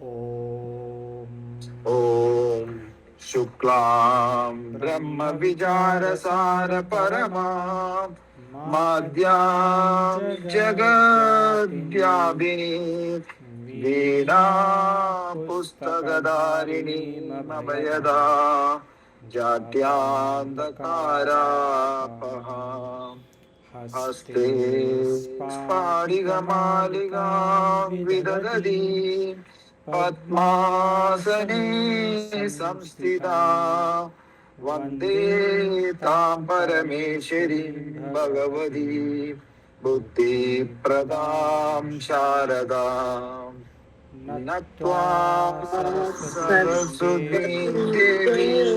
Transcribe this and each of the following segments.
ओम ॐ शुक्लां ब्रह्मविचारसार परमां माद्यां जगद्व्यापिनीं वेदां पुस्तकधारिणीमभयदा जाड्यान्धकारापहाम् हस्ते स्फाटिकमालिकां विदधतीं पद्मासने संस्थिता वन्दे तां परमेश्वरीं भगवतीं बुद्धिप्रदां शारदाम् नत्वा सरस्वतीं देवीं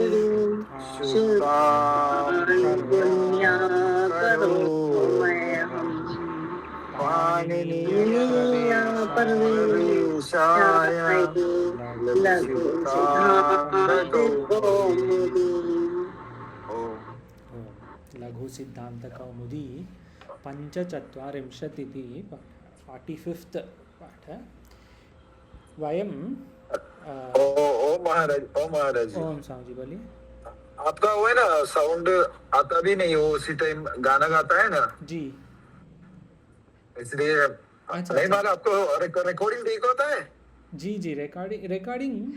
शुद्धां करोम्यहम् पाणिनीयप्रवेशाय लघुसिद्धान्तकौमुदी। लघु सिद्धांत कौमुदी पंचचत्वारिंशतिथि 45th पाठ है। वयम ओ महाराज जी। ओम स्वामी जी बोलिए। आपका वो है ना साउंड आता भी नहीं, वो उसी टाइम गाना गाता है ना जी, इसलिए अच्छा, नहीं मालूम आपको रिकॉर्डिंग ठीक होता है? जी रिकॉर्डिंग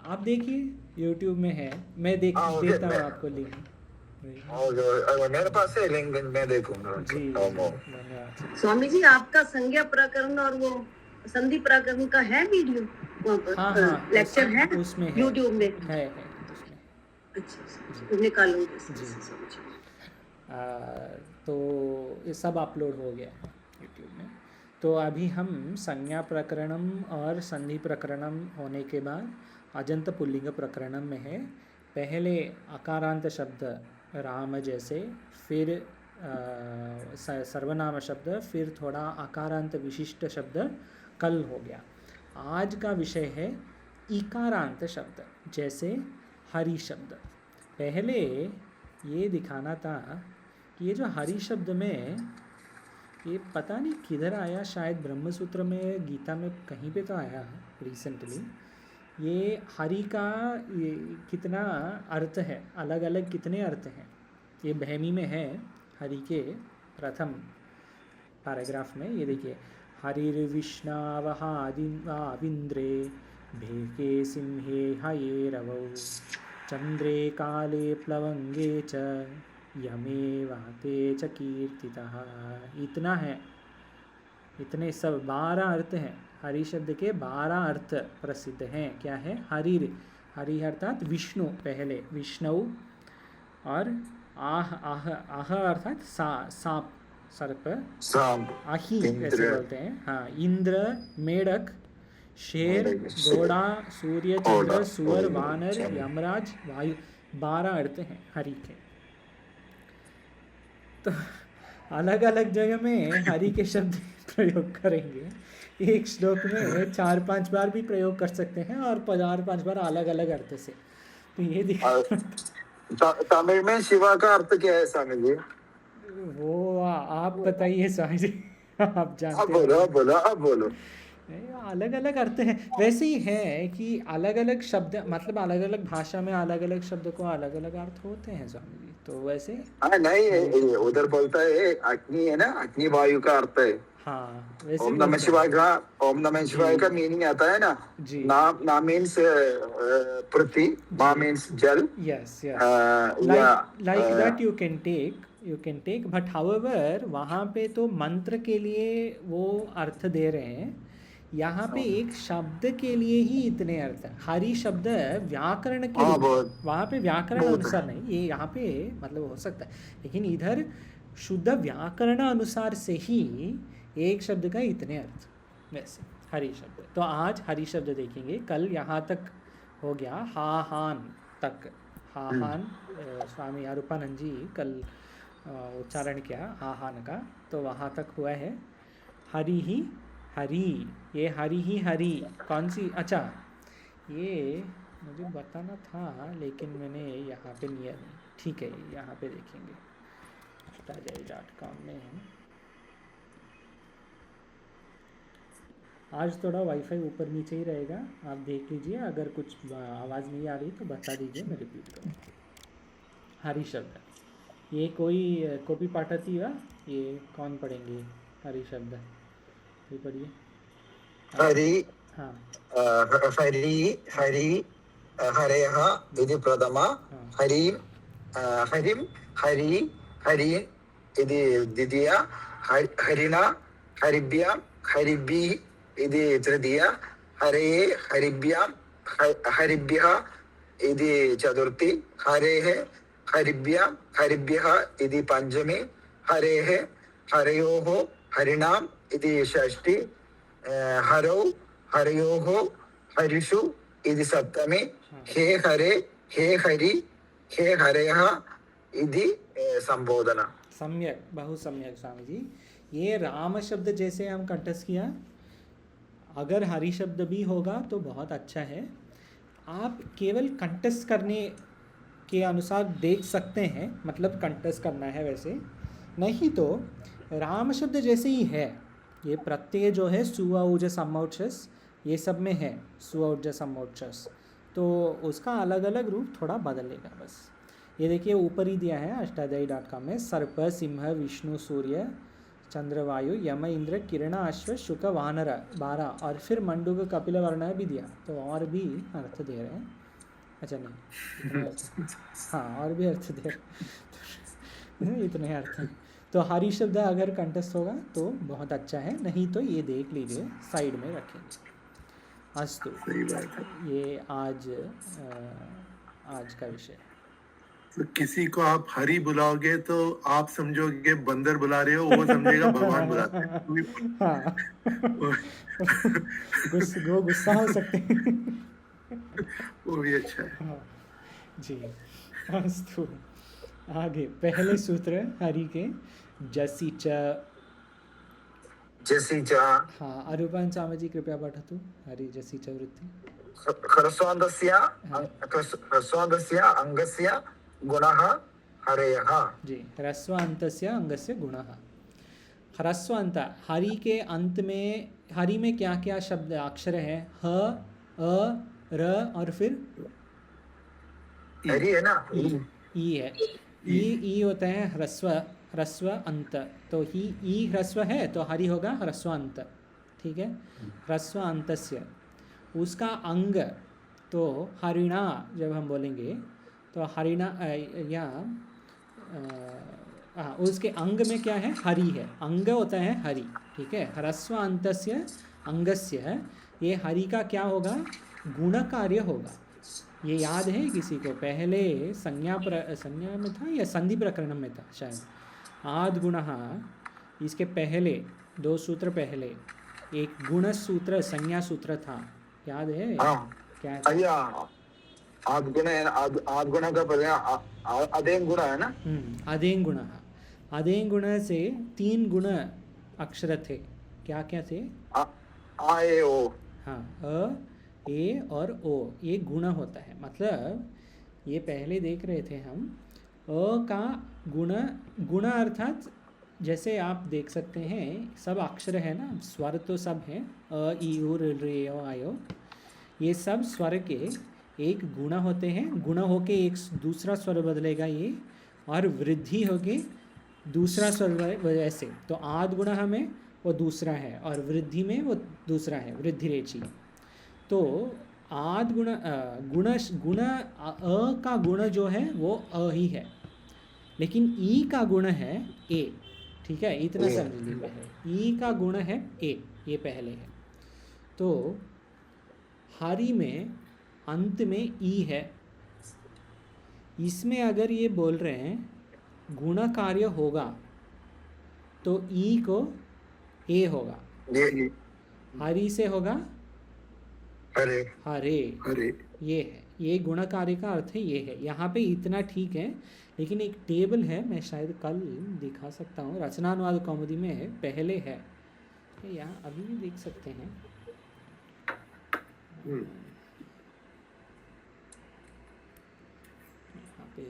आप देखिए यूट्यूब में है, मैं देता हूँ आपको लिंक। मेरे पास है लिंक, मैं देखूंगा। जी धन्यवाद। स्वामी जी आपका संज्ञा प्रकरण और वो संधि प्रकरण का है वीडियो वहाँ पर? हाँ लेक्चर है उसमें है, यूट्यूब में है उसमें। अच्छा निकालूंगी जी। तो ये सब अपलोड हो गया है यूट्यूब में। तो अभी हम संज्ञा प्रकरणम और संधि प्रकरणम होने के बाद अजंत पुल्लिंग प्रकरणम में है। पहले अकारांत शब्द राम जैसे, फिर सर्वनाम शब्द, फिर थोड़ा अकारांत विशिष्ट शब्द कल हो गया। आज का विषय है इकारांत शब्द, जैसे हरि शब्द। पहले ये दिखाना था कि ये जो हरि शब्द में, ये पता नहीं किधर आया, शायद ब्रह्मसूत्र में, गीता में कहीं पे तो आया रिसेंटली। ये हरि का ये कितना अर्थ है, अलग अलग कितने अर्थ हैं, ये बहमी में है हरि के प्रथम पैराग्राफ में। ये देखिए, हरिर्विष्णावहादिन्द्रे भेके सिंहे हये रवौ चंद्रे काले प्लवंगे च यमे वाते च कीर्तितः। इतना है, इतने सब 12 अर्थ हैं। हरि शब्द के 12 अर्थ प्रसिद्ध हैं। क्या है? हरि अर्थात विष्णु, पहले विष्णु, और आह अर्थात सांप, सर्प, आही वैसे बोलते हैं। हाँ, इंद्र, मेढक, शेर, घोड़ा, सूर्य, चंद्र, सुअर, वानर, यमराज, वायु, 12 अर्थ हैं हरि के। तो अलग अलग जगह में हरि के शब्द प्रयोग करेंगे। एक श्लोक में 4-5 बार भी प्रयोग कर सकते हैं और 4-5 बार अलग अलग अर्थ से। तो ये तमिल में शिवा का अर्थ क्या है स्वामी जी? वो आप बताइए स्वामी जी, आप जानते हैं। अब बोलो। अलग अलग अर्थ हैं। वैसे ही है कि अलग अलग शब्द, मतलब अलग अलग भाषा में अलग अलग शब्द को अलग अलग अर्थ होते हैं स्वामी जी। तो वैसे नहीं, उधर बोलता है अग्नि है ना, अग्नि वायु का अर्थ है। हाँ, वैसे ओम नमः शिवाय का मीनिंग आता है ना जी। ना मीन्स पृथ्वी, मा मीन्स जल। Yes like that you can take but however वहाँ पे तो मंत्र के लिए वो अर्थ दे रहे हैं। यहाँ पे एक शब्द के लिए ही इतने अर्थ है। हरि शब्द व्याकरण के लिए, वहाँ पे व्याकरण अनुसार नहीं, ये यहाँ पे मतलब हो सकता है, लेकिन इधर शुद्ध व्याकरण अनुसार से ही एक शब्द का इतने अर्थ। वैसे हरि शब्द, तो आज हरि शब्द देखेंगे। कल यहाँ तक हो गया, हाहान तक। हाहान स्वामी अरूपानंद जी कल उच्चारण किया हाहान का, तो वहाँ तक हुआ है। हरि ही हरि, ये हरि ही हरि कौन सी? अच्छा, ये मुझे बताना था लेकिन मैंने यहाँ पे लिया नहीं। ठीक है, यहाँ पे देखेंगे tajai.com में। आज थोड़ा वाईफाई ऊपर नीचे ही रहेगा, आप देख लीजिए, अगर कुछ आवाज़ नहीं आ रही तो बता दीजिए, मैं रिपीट करूँ। हरि शब्द, ये कोई कॉपी पाठती वा, ये कौन पढ़ेंगे हरि शब्द, ये पढ़िए। हरि हाँ हरि हरि हरयः इति प्रथमा, हाँ हरिं हरिं हरि हरिन् इति द्वितीया, हरिणा हरिभ्यां हरिभिः इति तृतीया, हरये हरिभ्यां हरिभ्यः इति चतुर्थी, हरेः हरिभ्यां हरिभ्यः इति पंचमी, हरेः हरयोः हरिणाम् इति षष्ठी, हरौ हरयोः हरिषु इति सप्तमी, हे हरे हे हरि हे हरयः इति संबोधना। सम्यक, बहुत सम्यक स्वामी जी। ये राम शब्द जैसे हम कंठस्थ किया, अगर हरि शब्द भी होगा तो बहुत अच्छा है। आप केवल कंठस्थ करने के अनुसार देख सकते हैं, मतलब कंठस्थ करना है वैसे, नहीं तो राम शब्द जैसे ही है। ये प्रत्यय जो है सुऔज समौचस, ये सब में है सुऔज समौचस, तो उसका अलग अलग रूप थोड़ा बदलेगा बस। ये देखिए ऊपर ही दिया है अष्टाध्यायी.com में, सर्प सिंह विष्णु सूर्य चंद्र वायु यम इंद्र किरण अश्व शुक वानर 12, और फिर मंडूक कपिल वर्ण भी दिया, तो और भी अर्थ दे रहे हैं। अच्छा नहीं, हाँ और भी अर्थ दे रहे हैं, इतने अर्थ हैं। तो हरि शब्द अगर कंठस्थ होगा तो बहुत अच्छा है, नहीं तो ये देख लीजिए साइड में रखेंगे। अस्तु, ये आज का विषय। तो किसी को आप हरि बुलाओगे तो आप समझोगे बंदर बुला रहे हो, वो समझेगा भगवान बुला रहे हो। हाँ गुस्सा हो सकते हैं। वो भी अच्छा है। हाँ जी। अस्तु, आगे पहले सूत्र हरि के जसी च। जसी च। हाँ, अरूपान स्वामी जी कृपया पठतु हरि जसी च वृत्ति। ह्रस्वान्तस्य अंगस्य गुणः हरयः। जी, ह्रस्वान्तस्य अंगस्य गुणः। ह्रस्वान्त, हरि के अंत में, हरि में क्या क्या शब्द अक्षर है? ह, अ, र और फिर हरि है ना, ई है। ई होता है ह्रस्व अंत, तो ही ई ह्रस्व है तो हरि होगा ह्रस्वान्त, ठीक है। ह्रस्वान्तस्य, उसका अंग तो हरिणा, जब हम बोलेंगे तो हरिणा या उसके अंग में क्या है? हरि है, अंग होता है हरि, ठीक है। ह्रस्वान्तस्य अंगस्य, ये हरि का क्या होगा? गुण कार्य होगा। ये याद है किसी को? पहले संज्ञा में था या संधि प्रकरण में था शायद। आद गुणः, इसके पहले 2 सूत्र पहले एक गुण सूत्र संज्ञा सूत्र था, याद है? क्या है? आद गुण का पद अदें गुण है ना। अदें गुण, अदें गुण से 3 गुण अक्षर थे, क्या क्या थे? आ ए ओ। हाँ, अ ए और ओ, ये गुण होता है। मतलब ये पहले देख रहे थे हम, अ का गुण अर्थात जैसे आप देख सकते हैं सब अक्षर है ना, स्वर तो सब हैं, अ ई उ रे ओ आयो, ये सब स्वर के एक गुण होते हैं। गुण होके एक दूसरा स्वर बदलेगा ये, और वृद्धि होके दूसरा स्वर ऐसे। तो आद गुण हमें वो दूसरा है, और वृद्धि में वो दूसरा है, वृद्धि रेची। तो आद गुण गुण अ का गुण जो है वो अ ही है, लेकिन ई का गुण है ए, ठीक है, इतना समझ लीजिए पहले। ई का गुण है ए, ये पहले है। तो हरि में अंत में ई है, इसमें अगर ये बोल रहे हैं गुण कार्य होगा तो ई को ए होगा, हरि से होगा हरे हरे, ये है, ये गुण कार्य का अर्थ है, ये है। यहाँ पे इतना ठीक है, लेकिन एक टेबल है, मैं शायद कल दिखा सकता हूँ, रचनानुवाद कौमुदी में पहले है, यहाँ अभी भी देख सकते हैं। यहाँ पे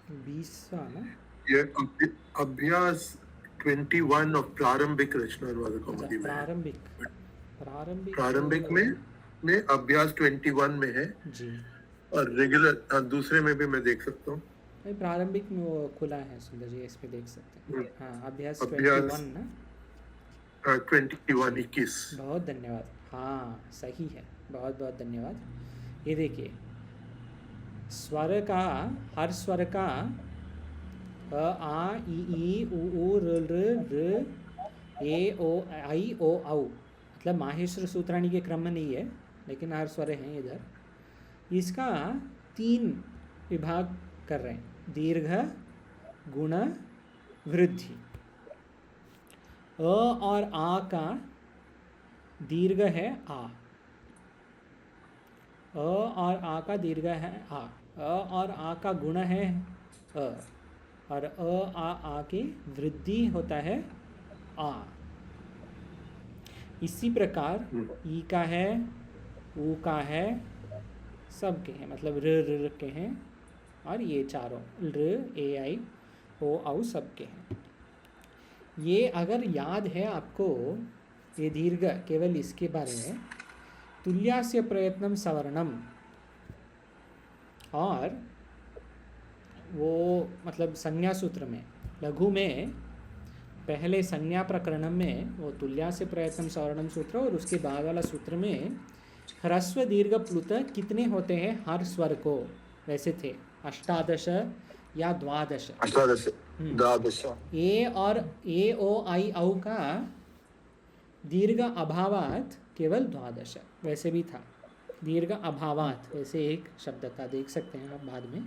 20वां ना? ये अभ्यास 21 ऑफ प्रारंभिक रचना अनुवाद कौमुदी में है। प्रारंभिक में अभ्यास 21 में है जी। और रेगुलर दूसरे में भी मैं देख सकता हूँ। प्रारंभिक में वो खुला है सुंदर जी, इस पे देख सकते हैं। हाँ, अभ्यास 21 ना? 21। बहुत धन्यवाद। हाँ सही है, बहुत बहुत धन्यवाद। ये देखिए, स्वर का, हर स्वर का अ आ ई उ र र ए ओ आई ओ औ, मतलब माहेश्वर सूत्राणी के क्रम में नहीं है, लेकिन हर स्वर हैं इधर। इसका 3 विभाग कर रहे हैं, दीर्घ, गुण, वृद्धि। अ और आ का दीर्घ है आ, अ और आ का दीर्घ है आ, अ और आ का गुण है अ, और आ की वृद्धि होता है आ। इसी प्रकार ई का है, ऊ का है, सब के हैं, मतलब र के हैं, और ये चारों र ए आई ओ औ सब के हैं। ये अगर याद है आपको, ये दीर्घ केवल इसके बारे में, तुल्यास्य प्रयत्नम सवर्णम, और वो मतलब संज्ञा सूत्र में, लघु में पहले संज्ञा प्रकरण में वो तुल्यास्य प्रयत्नम सवर्णम सूत्र, और उसके बाद वाला सूत्र में ह्रस्व दीर्घ प्लुत कितने होते हैं हर स्वर को, वैसे थे 18 या 12। ए और ए ओ आई औ का दीर्घ अभावात केवल 12, वैसे भी था दीर्घ अभावात, वैसे एक शब्द था, देख सकते हैं आप बाद में।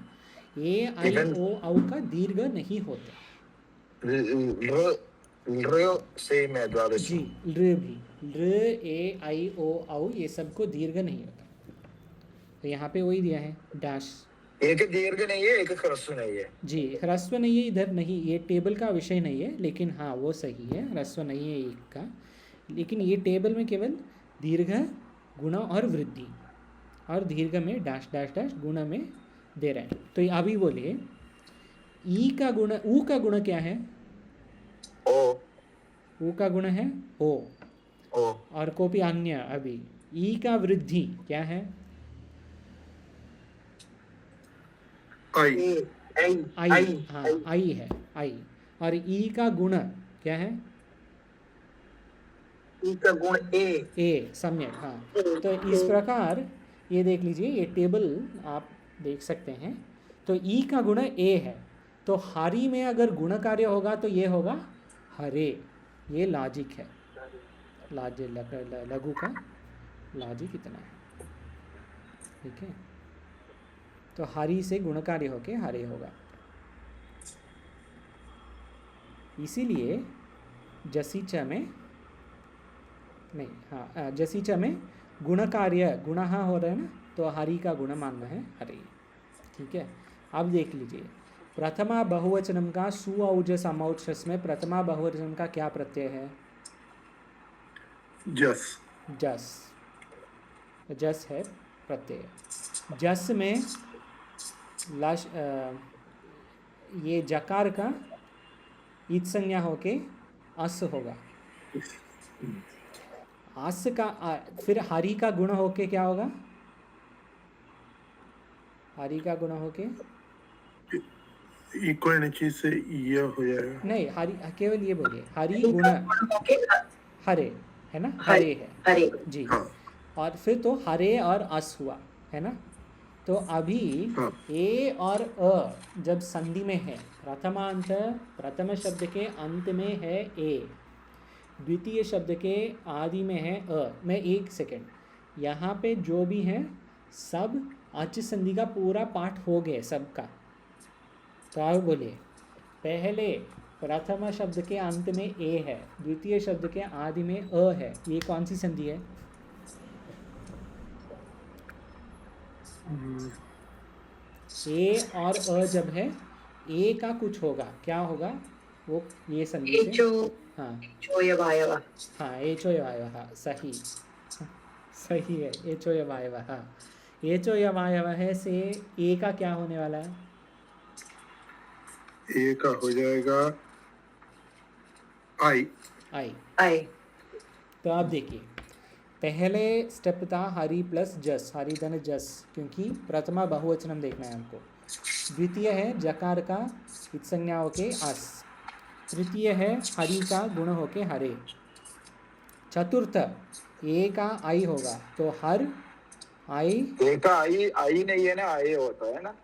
ए आई ओ औ का दीर्घ नहीं होते जी, ल भी, ल ए आई ओ औ ये सबको दीर्घ नहीं होता। तो यहाँ पे वही दिया है डैश, एक दीर्घ नहीं है, एक ह्रस्व नहीं है जी। ह्रस्व नहीं है इधर, नहीं, ये टेबल का विषय नहीं है, लेकिन हाँ वो सही है, ह्रस्व नहीं है एक का, लेकिन ये टेबल में केवल दीर्घ, गुण और वृद्धि, और दीर्घ में डैश डैश डैश, गुण में दे रहे हैं। तो अभी बोलिए, ई का गुण, ऊ का गुण क्या है? ओ। ऊ का गुण है ओ, और कोई अन्य अभी। ई का वृद्धि क्या है? आई। हाँ आई है, आई। और ई का गुण क्या है? ई का गुण ए, सम्यक, हाँ। तो इस प्रकार ये देख लीजिए, ये टेबल आप देख सकते हैं। तो ई का गुण ए है, तो हरि में अगर गुण कार्य होगा तो ये होगा हरे, ये लॉजिक है, लघु का लॉजिक इतना है, ठीक है। तो हरि से गुण कार्य होके हरे होगा, इसीलिए जसीचा में नहीं, हाँ जसीचा में गुण कार्य, गुणः हो रहा है ना, तो हरि का गुण मानना है हरे, ठीक है। अब देख लीजिए, प्रथमा बहुवचनम का सु औजस अमौजस में प्रथमा बहुवचन का क्या प्रत्यय है? जस। जस, जस है प्रत्यय। जस में लाश ये जकार का ईत संज्ञा होके अस होगा, अस का फिर हरि का गुण होके क्या होगा? हरि का गुण होके कोई न चीज से ये हो जाएगा, नहीं, हरि केवल ये बोलिए, हरि गुण हरे है ना, हरे है जी, और फिर तो हरे और अस हुआ है ना। तो अभी ए और अ जब संधि में है, प्रथमांत प्रथम शब्द के अंत में है ए, द्वितीय शब्द के आदि में है अ। मैं एक सेकेंड, यहाँ पे जो भी है सब अच संधि का पूरा पाठ हो गए सबका। तो आप बोलिए, पहले प्रथम शब्द के अंत में ए है, द्वितीय शब्द के आदि में अ है, ये कौन सी संधि है? ए और अ जब है, ए का कुछ होगा, क्या होगा वो, ये संधि से, हाँ हाँ एचोयवायव, हाँ सही, सही है, एचोयवायव, हाँ एचोयवायव है से ए का क्या होने वाला है? ए का हो जाएगा आई। आई। आई। तो आप देखिए, पहले स्टेप था हरि प्लस जस, हरि धन जस, क्योंकि प्रथमा बहुवचनम देखना है हमको। द्वितीय है जकार का इत्संज्ञा होके अस। तृतीय है हरि का गुण होके हरे। चतुर्थ ए का आई होगा, तो हर आई। ए का आई नहीं है ना, आई होता है ना।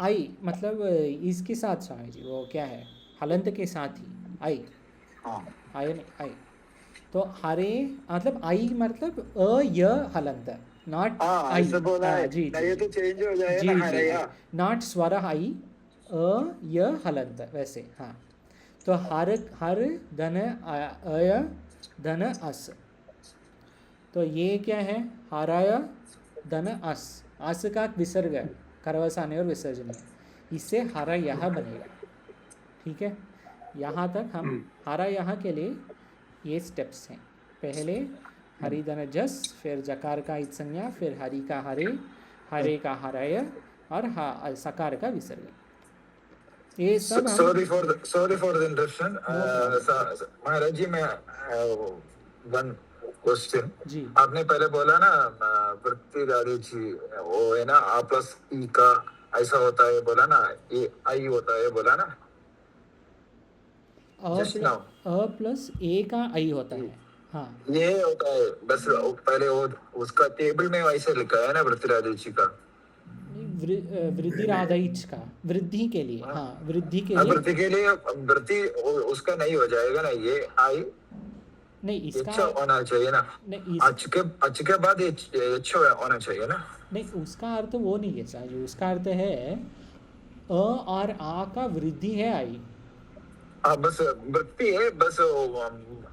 आई मतलब इसके साथ स्वामी जी, वो क्या है, हलंत के साथ ही आई। हाँ आई नहीं, आई। तो हरे मतलब आई मतलब अ य हलंत, नॉट हाँ आई। ऐसे बोला है, जी नहीं ये जी तो चेंज हो जाएगा जी ना, जी हरया। नॉट स्वर आई, अ य हलंत वैसे। हाँ, तो हर हर धन अय धन अस, तो ये क्या है, हराय धन अस। अस का विसर्ग है, करवसाने और विसर्जनीय, इससे हरा यह बनेगा। ठीक है, यहाँ तक हम हरा यहाँ के लिए ये स्टेप्स हैं। पहले हरि धन जस, फिर जकार का इत्संज्ञा, फिर हरि का हरे, हरे का हराय, और सकार का विसर्ग। ये सब हम सॉरी फॉर द इंटरप्शन महाराज जी। मैं वन क्वेश्चन। जी आपने पहले बोला ना वृत्ति जी, वो है ना आ प्लस ई का ऐसा होता है बोला ना, ए आई होता है बोला ना जस्ट नाउ। अ प्लस ए का आई होता है। हाँ, ये होता है बस, पहले वो उसका टेबल में वैसे लिखा है ना वृत्ति जी का। वृद्धि राधाइच का, वृद्धि के लिए। हाँ, वृद्धि के लिए। वृत्ति के लिए वृत्ति उसका नहीं हो जाएगा ना, ये आई नहीं, इसका होना चाहिए ना। नहीं, अच के बाद होना चाहिए ना। नहीं, उसका अर्थ वो नहीं है साजू। उसका अर्थ है अ और आ का वृद्धि है आई। बस वृत्ति है, बस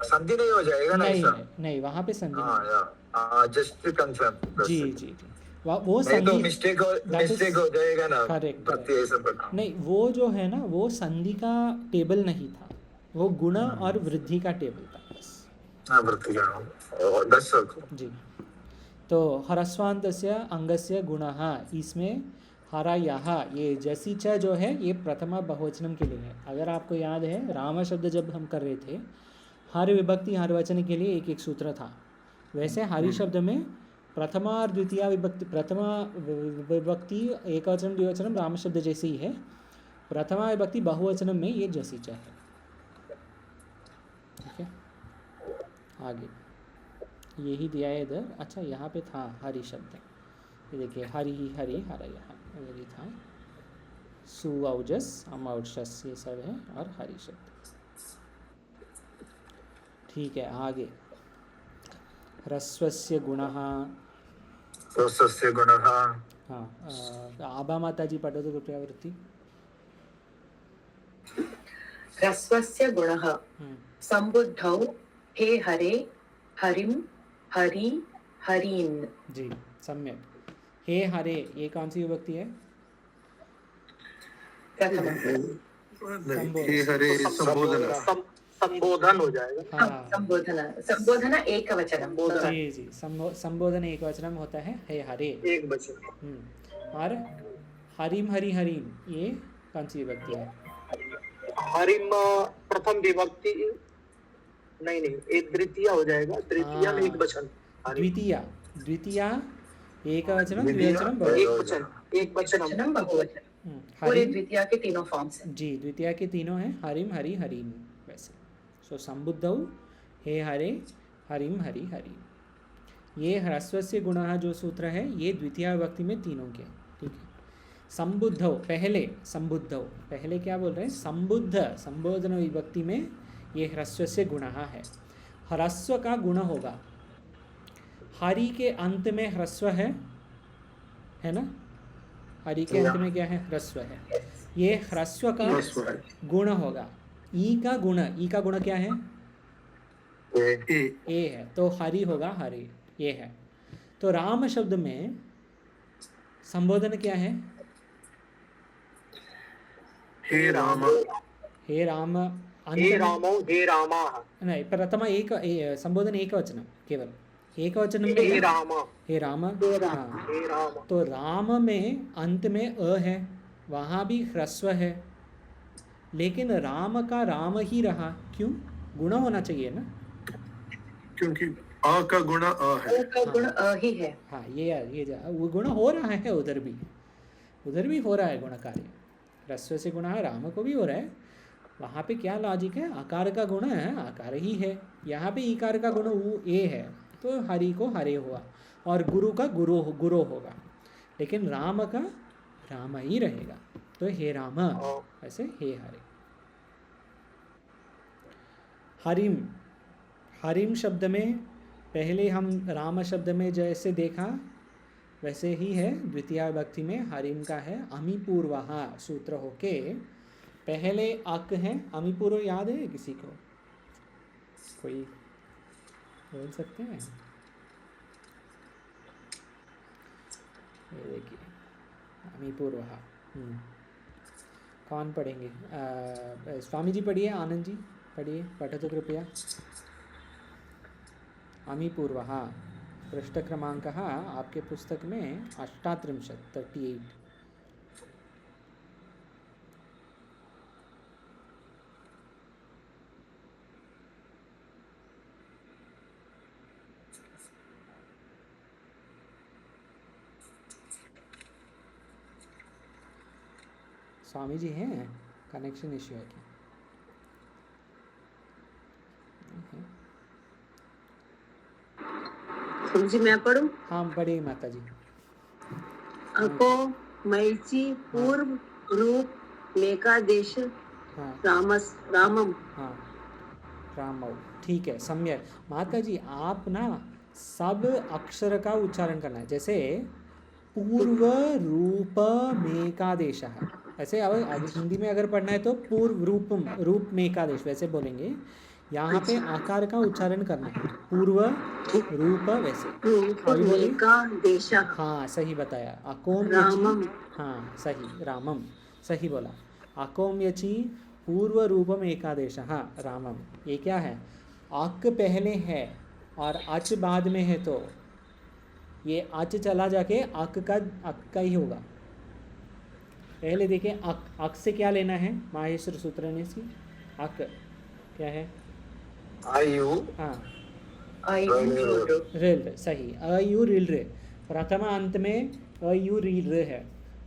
संधि नहीं हो जाएगा ना नहीं ऐसा। नहीं, वहाँ पे संधि नहीं। हाँ जस्ट कंफर्म। जी जी जी, वो नहीं तो संधि मिस्टेक हो जाएगा ना। करेक्ट। वृत्ति ऐसा पढ़ना नहीं, वो जो है ना, वो संधि का टेबल नहीं था, वो गुण और वृद्धि का टेबल था बस। हाँ वृत्ति का दस जी, तो ह्रस्वान्तस्य अंगस्य गुणः, इसमें हरा यहाँ, ये जैसी च जो है ये प्रथमा बहुवचनम के लिए है। अगर आपको याद है, राम शब्द जब हम कर रहे थे, हर विभक्ति हर वचन के लिए एक एक सूत्र था। वैसे हरि शब्द में प्रथमा और द्वितीय विभक्ति, प्रथमा विभक्ति एकवचन द्विवचनम राम शब्द जैसे ही है, प्रथमा विभक्ति बहुवचनम में ये जैसी च है। ठीक है, आगे यही दिया है इधर। अच्छा, यहाँ पे था हरि शब्द, ये देखिए, हरि ही हरि हरा, यहाँ यही था। सु औजस अम औजस ये सब है, और हरि शब्द। ठीक है, आगे ह्रस्वस्य गुणः। ह्रस्वस्य गुणः। हाँ, आभा माता जी पठतु कृपया वृत्ति। ह्रस्वस्य गुणः संबुद्धौ हे हरे हरिम हरि हरीन्। जी, सम्यक। हे हरे, ये कौन सी विभक्ति है? हे हरे संबोधन हो जाएगा। हाँ, संबोधन एक वचन। जी जी, संबोधन एक वचन होता है, हे हरे एक वचन। और हरिम हरि हरीम, ये कौन सी विभक्ति है? हरिम प्रथम विभक्ति नहीं, एक द्वितीय हो जाएगा। द्वितीय में एक वचन। द्वितीय एक वचन द्विवचन एक वचन बहुवचन। पूरे द्वितीय के तीनों फॉर्म्स हैं। जी, द्वितीय के तीनों हैं, हरिम हरि हरीम वैसे। सो संबुद्धौ हे हरे हरिम हरि हरीम। ये ह्रस्वस्य गुणः जो सूत्र है, ये द्वितीय विभक्ति में तीनों के। ठीक है, संबुद्धौ पहले क्या बोल रहे हैं? संबुद्ध, संबोधन विभक्ति में ये ह्रस्वस्य गुणः है। ह्रस्व का गुण होगा, हरि के अंत में ह्रस्व है ना? हरि के अंत में क्या है? ह्रस्व है। ये ह्रस्व का गुण होगा। ई का गुण क्या है? ए है, तो हरि होगा हरि, ये है। तो राम शब्द में संबोधन क्या है? हे राम, हे राम, हे रामो, हे रामा। नहीं, प्रथमा एक संबोधन एक वचन, केवल एक वचन में हे राम, हे राम। हाँ, हे राम। तो राम में अंत में अ है, वहाँ भी ह्रस्व है, लेकिन राम का राम ही रहा, क्यों? गुण होना चाहिए ना। क्योंकि अ का गुणा अ है। अ का गुण अ ही है। हाँ, वो गुण हो रहा है, उधर भी हो रहा है गुण कार्य। रस्व से गुण है, राम को भी हो रहा है। वहाँ पे क्या लॉजिक है? आकार का गुण है, आकार ही है। यहाँ पे ईकार का गुण ए है, तो हरि को हरे हुआ, और गुरु का गुरु होगा। लेकिन राम का राम ही रहेगा, तो हे राम, ऐसे हे हरे। हरिम, हरिम शब्द में पहले हम राम शब्द में जैसे देखा वैसे ही है, द्वितीय विभक्ति में हरिम का है अमी पूर्वहा सूत्र होके पहले अक है। अमी पूर्व याद है किसी को? कोई बोल सकते हैं? ये देखिए अमी पूर्वहा। कौन पढ़ेंगे? स्वामी जी पढ़िए, आनंद जी पढ़िए, पठतु कृपया। अमी पूर्वहा पृष्ठ क्रमांकः आपके पुस्तक में 38। स्वामी जी हैं? कनेक्शन इश्यू है क्या? जी मैं पढ़ूं? हाँ पढ़िए माता जी। अको मैची पूर्व रूप मेकादेश हाँ रामम। हाँ रामौ, ठीक है, सम्यक। माता जी आप ना सब अक्षर का उच्चारण करना है, जैसे पूर्व रूप मेकादेश है, ऐसे। अब हिंदी में अगर पढ़ना है तो पूर्व रूप मेकादेश वैसे बोलेंगे। यहाँ पे आकार का उच्चारण करना है, पूर्व रूप वैसे। अभी बोलिए। मेकादेश। हाँ सही बताया, अकोम रामम। यची। हाँ सही, रामम सही बोला। अकोम यची पूर्व रूपम एकादेश, हाँ रामम। ये क्या है? अक पहले है और अच बाद में है, तो ये अच चला जाके अक का ही होगा। पहले देखिए अक से क्या लेना है माहेश्वर सूत्र ने इसकी? अक क्या है? आयु हाँ रिल रिल, सही, अयु रिल रे। प्रथम अंत में अयु रिल रे है।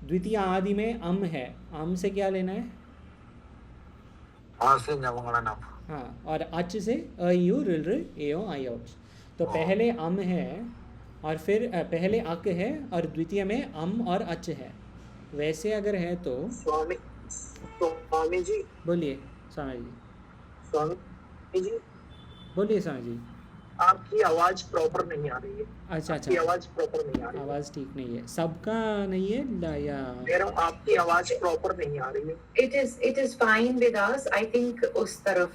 द्वितीय आदि में अम है, अम से क्या लेना है? से नमंगलम। हाँ, और अच से अयु रिल रे एओ आयोच। तो पहले अम है और फिर पहले अक है और द्वितीय में अम और अच है। वैसे अगर है तो स्वामी जी, बोलिए स्वामी जी, स्वामी जी, बोलिए स्वामी जी। आपकी आवाज प्रॉपर नहीं आ रही है। अच्छा आपकी आवाज प्रॉपर नहीं आ रही है। आवाज़ ठीक नहीं है, सबका नहीं है या? मेरा आपकी आवाज प्रॉपर नहीं आ रही है। It is fine with us. I think उस तरफ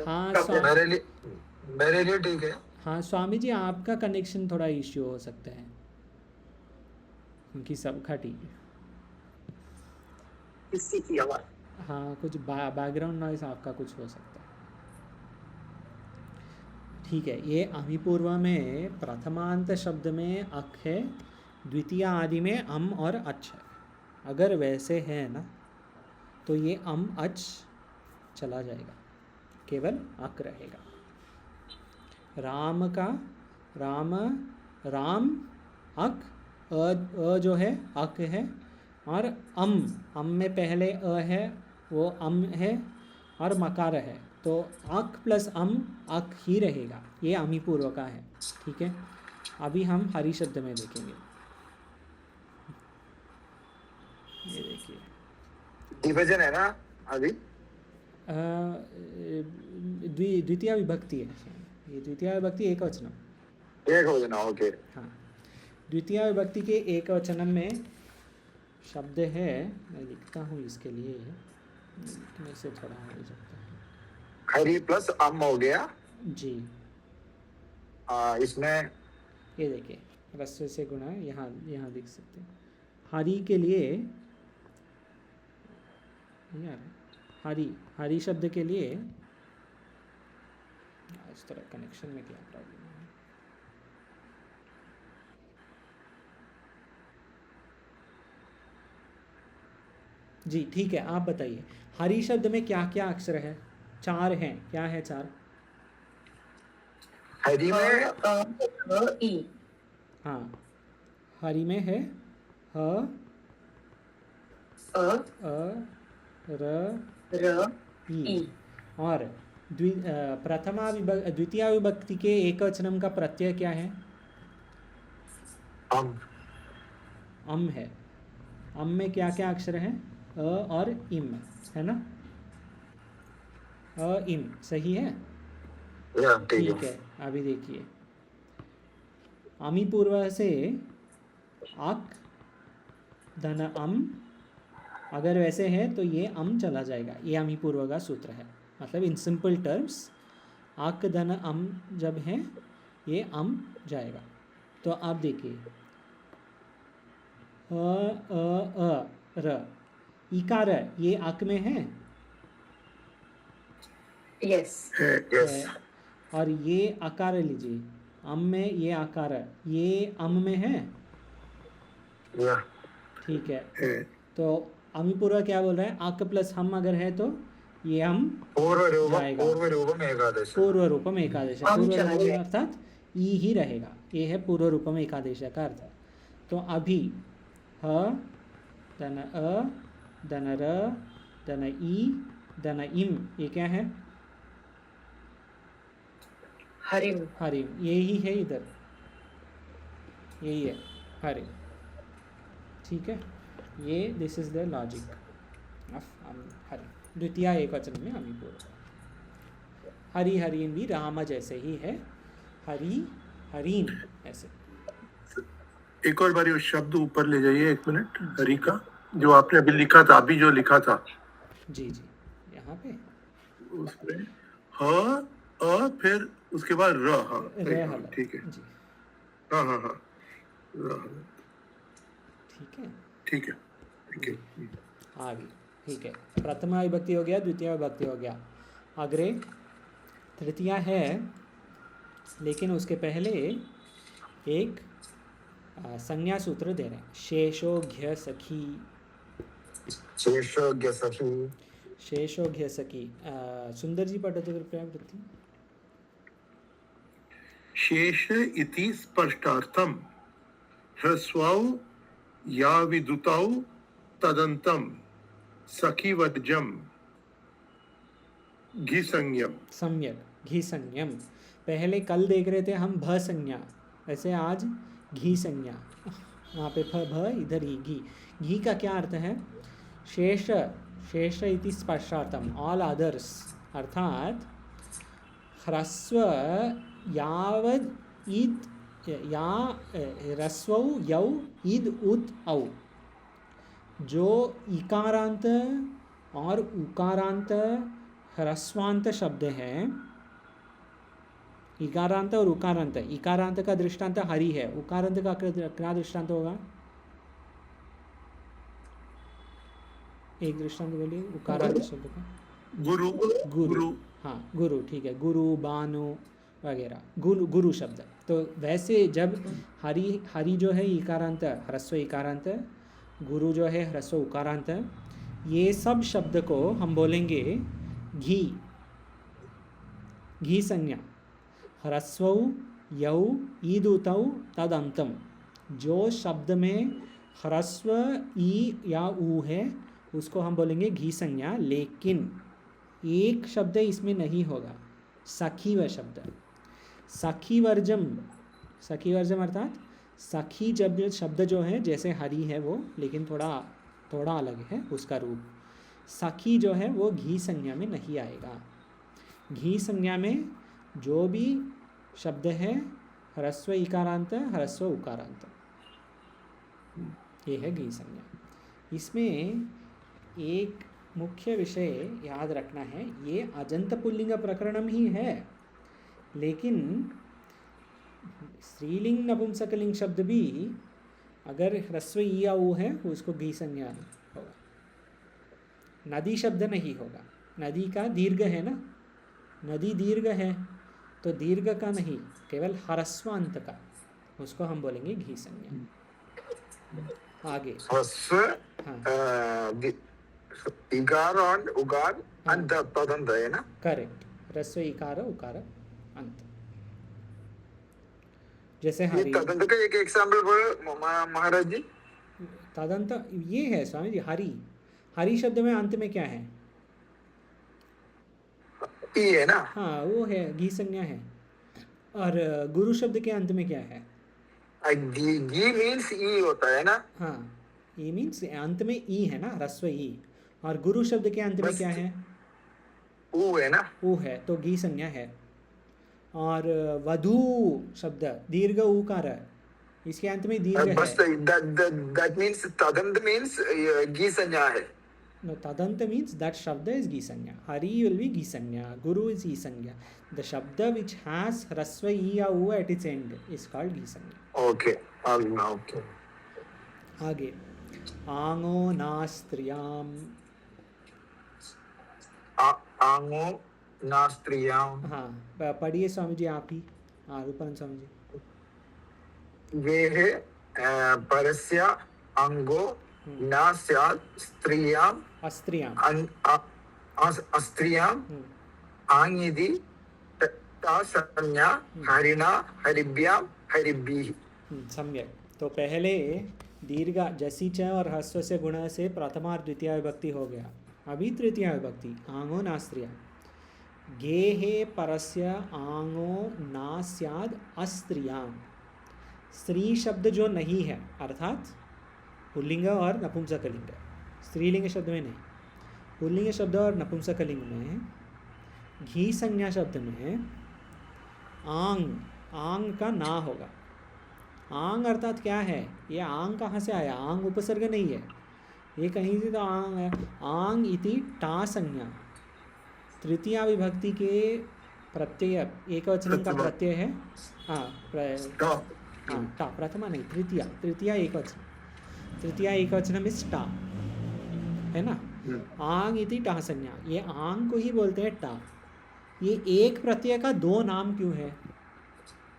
हाँ मेरे लिए ठीक है। हाँ स्वामी जी आपका कनेक्शन थोड़ा इश्यू हो सकता है, क्योंकि सबका ठीक है। किसी की आवाज हाँ कुछ बैकग्राउंड नॉइस आपका कुछ हो सकता है। ठीक है, ये अभिपूर्व में प्रथमांत शब्द में अक है, द्वितीय आदि में अम और अच है। अगर वैसे है ना तो ये अम अच चला जाएगा, केवल अक रहेगा। राम का राम, राम अक, अ जो है अक है, और अम में पहले अ है वो अम है, और मकार है, तो अक प्लस अक ही रहेगा। ये अमी पूर्व का है, ठीक है। अभी हम हरि शब्द में देखेंगे। ये देखिए डिवीजन है ना अभी। द्वितीय विभक्ति है, ये द्वितीय विभक्ति एक वचनम। एक हो जाना, ओके। हाँ, द्वितीय विभक्ति के एक वचनम में शब्द है, मैं लिखता हूँ इसके लिए, लिखने से थोड़ा हो सकता है। हरि प्लस अम हो गया जी। इसमें ये देखिए रस्व से गुणा, यहाँ देख सकते हैं। हरि के लिए यार, हरि शब्द के लिए इस तरह कनेक्शन में क्या प्रॉब्लम है? जी ठीक है, आप बताइए हरि शब्द में क्या क्या अक्षर है? 4 हैं, क्या है 4? हरि में ई हाँ, हरि में है ह अ अ र र ई। ई और द्वितीया विभक्ति के एकवचनम का प्रत्यय क्या है? अम अम है। अम में क्या क्या अक्षर हैं? अ और इम, है ना? अ इम सही है। या ठीक ठीक है। है, अभी देखिए अमी पूर्व से अक धन अम, अगर वैसे है तो ये अम चला जाएगा, ये अमी पूर्व का सूत्र है। मतलब इन सिंपल टर्म्स अक धन अम जब है ये अम जाएगा। तो आप देखिए र इकार ये अक में है यस यस है, और ये आकार लीजिए अम में, ये आकार ये अम में है। या ठीक है, है। तो अमी पूर्व क्या बोल रहा है? अक प्लस हम अगर है तो ये हम जाएगा। पूर्व रूपम एकादश। पूर्व रूपम एकादश, हम पूर्व चला रूपम जाएगा। अर्थात ई ही रहेगा, ये है पूर्व रूपम एकादश का अर्थ। तो अभी ह धन अ धन र धन ई धन इम, ये क्या है? हरिम हरिम, यही है इधर, यही है हरिम। ठीक है, ये this is the logic of Hari. द्वितीय एकवचन में अमी पूर्व। हरि हरिन भी राम जैसे ही है, हरि हरीन ऐसे। एक और बारी उस शब्द ऊपर ले जाइए, 1 मिनट। हरि का जो आपने अभी लिखा था, अभी जो लिखा था जी जी, यहाँ पे उसमें ह अ फिर उसके बाद र। हाँ सही, रह हाँ हला ठीक है। जी। हाँ हाँ हाँ र, ठीक है ठीक है ठीक जी, है। आगे ठीक है। प्रथमा विभक्ति हो गया, द्वितीय विभक्ति हो गया, अग्रे तृतीया है। लेकिन उसके पहले एक संज्ञा सूत्र दे रहे हैं, शेषोघ्य सखी। शेषोज्ञ सखी। शेषोघ्य सखी, सुंदर जी पठतु कृपया वृत्ति। शेष इति स्पष्टार्थम ह्रस्वौ या विदुतौ तदंतम सखीवज्जम घिसंज्ञम। सम्यक, घी संज्ञम। पहले कल देख रहे थे हम भ संज्ञा, वैसे आज घी संज्ञा। वहाँ पे फ भ, इधर ही घी। घी का क्या अर्थ है? शेष, शेष इति स्पर्शार्थम, ऑल अदर्स, अर्थात ह्रस्व यावद ईद या ह्रस्वौ यौ ईद उत औ, जो इकारांत और उकारांत ह्रस्वांत शब्द हैं। इकारांत और उकारांत, इकारांत का दृष्टांत हरि है, उकारांत का क्या दृष्टांत होगा? एक दृष्टांत बोलिए उकारांत शब्द का। गुरु गुरु, हाँ गुरु, ठीक है, गुरु बानु वगैरह, गुरु शब्द। तो वैसे जब हरि, हरि जो है इकारांत, ह्रस्व इकारांत, गुरु जो है ह्रस्व उकारांत, ये सब शब्द को हम बोलेंगे घी, घी संज्ञा। ह्रस्वौ यौ ईदुतौ तदंतम, जो शब्द में ह्रस्व ई या ऊ है उसको हम बोलेंगे घी संज्ञा। लेकिन एक शब्द इसमें नहीं होगा, सखी व शब्द, सखी वर्जम। सखी वर्जम अर्थात सखी जब शब्द जो है जैसे हरि है वो, लेकिन थोड़ा अलग है उसका रूप। सखी जो है वो घी संज्ञा में नहीं आएगा। घी संज्ञा में जो भी शब्द है ह्रस्व इकारांत ह्रस्व उकारांत, ये है घी संज्ञा। इसमें एक मुख्य विषय याद रखना है, ये अजंत पुल्लिंग प्रकरणम ही है, लेकिन स्त्रीलिंग नपुंसकलिंग शब्द भी अगर ह्रस्व ई या ऊ है उसको घी संज्ञा होगा। नदी शब्द नहीं होगा, नदी का दीर्घ है ना, नदी दीर्घ है तो दीर्घ का नहीं, केवल ह्रस्वांत का, उसको हम बोलेंगे घी संज्ञा। आगे ह्रस्व हाँ इकार और उकार अंत तदंत है ना? करेक्ट, ह्रस्व इकार उकार अंत। जैसे ये हरि, तदंत का एक एग्जाम्पल बोलो महाराज जी। तदंत ये है स्वामी जी, हरि। हरि शब्द में अंत में क्या है? ई है ना? हाँ वो है, घी संज्ञा है। और गुरु शब्द के अंत में क्या है? गी मीन्स ई होता है ना? हाँ, ई मीन्स अंत में ई है ना, ह्रस्व ई। और गुरु शब्द के अंत में बस क्या है? ऊ है ना? ऊ है, तो घी संज्ञा है। और वधू शब्द दीर्घ ऊकार है, इसके अंत में दीर्घ बस है। that means तदंत means गी संज्ञा है। No, tadanta means that shabda is gisanya. Hari will be gisanya. Guru is gisanya. The shabda which has hrasva e or u at its end is called gisanya. Okay, okay. आगे आंगो नास्त्रियाम। आंगो नास्त्रियाम। हाँ, पढ़िए स्वामी जी आप ही। हाँ, रूपानंद स्वामी जी। वे है परस्य अंगो न स्यात् स्त्रियाम अस्त्रियाम। अस्त्रियाम आंगिति तासंज्ञा हरिणा हरिभ्याम हरिभिः। सम्यक। तो पहले दीर्घ जसी च और ह्रस्व से गुण से प्रथमा और द्वितीय विभक्ति हो गया। अभी तृतीय विभक्ति आंगो नास्त्रिया। गेहे परस्य आंगो ना स्याद अस्त्रियाम। स्त्री शब्द जो नहीं है, अर्थात पुल्लिंग और नपुंसकलिंग, स्त्रीलिंग शब्द में नहीं, पुल्लिंग शब्द और नपुंसकलिंग में घी संज्ञा शब्द में आंग, आंग का ना होगा। आंग अर्थात क्या है? ये आंग कहाँ से आया? आंग उपसर्ग नहीं है, ये कहीं से तो आंग है। आंग इति टा संज्ञा, तृतीया विभक्ति के प्रत्यय, एक वचन का प्रत्यय है। हाँ टा, प्रथमा नहीं, तृतीया, तृतीया एक वचन, तृतीया एक वचन में टा है ना। आंग इति टा संज्ञा, ये आंग को ही बोलते हैं टा। ये एक प्रत्यय का दो नाम क्यों है?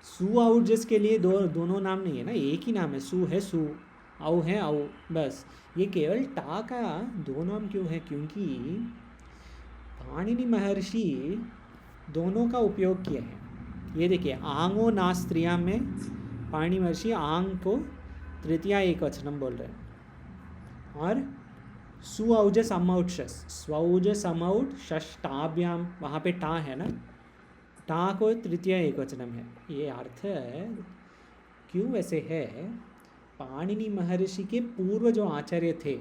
सु आउट जिसके लिए दोनों नाम नहीं है ना, एक ही नाम है। सु है सु, औ है औ, बस। ये केवल टा का दो नाम क्यों है? क्योंकि पाणिनि महर्षि दोनों का उपयोग किए हैं। ये देखिए, आंगो नास्त्रिया में पाणिनि महर्षि आंग को तृतीया एक वचनम बोल रहे हैं। और सुऔज समौट स्वौज समौट षष्टाभ्याम, वहाँ पे टा है ना, टा को तृतीया एक वचनम है। ये अर्थ क्यों वैसे है? पाणिनि महर्षि के पूर्व जो आचार्य थे,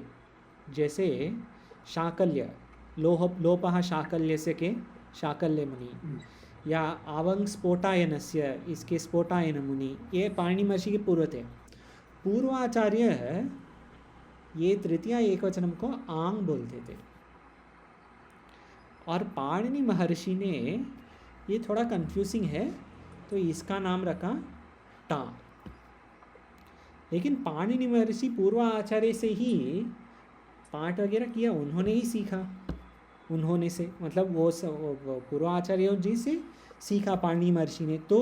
जैसे शाकल्य, लोपः शाकल्य से के शाकल्य मुनि, या आवंग स्फोटायनस्य, इसके स्फोटायन मुनि, ये पाणिनि महर्षि के पूर्व थे। पूर्वाचार्य ये तृतीया एकवचनम को आंग बोलते थे, और पाणिनि महर्षि ने, ये थोड़ा कंफ्यूजिंग है तो इसका नाम रखा टा। लेकिन पाणिनि महर्षि पूर्वाचार्य से ही पाठ वगैरह किया, उन्होंने ही सीखा, उन्होंने से मतलब वो पूर्वाचार्य जी से सीखा पाणिनि महर्षि ने। तो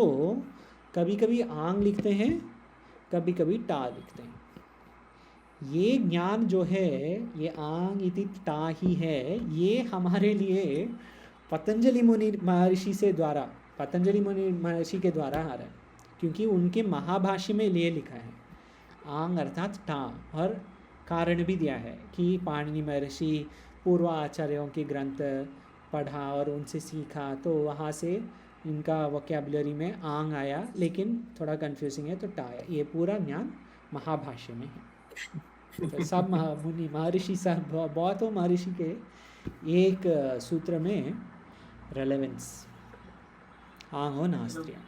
कभी कभी आंग लिखते हैं, कभी कभी टा लिखते हैं। ये ज्ञान जो है, ये आंग इति टा ही है, ये हमारे लिए पतंजलि मुनि महर्षि से द्वारा, पतंजलि मुनि महर्षि के द्वारा आ रहा है, क्योंकि उनके महाभाष्य में लिए लिखा है आंग अर्थात टा। और कारण भी दिया है कि पाणिनि महर्षि पूर्वाचार्यों के ग्रंथ पढ़ा और उनसे सीखा, तो वहाँ से इनका वोकैबुलरी में आंग आया, लेकिन थोड़ा कंफ्यूजिंग है तो टा आया। ये पूरा ज्ञान महाभाष्य में है। तो सब मुनि महर्षि सब बहुत हो महर्षि के एक सूत्र में रेलेवेंस आंग हो नास्त्रिया।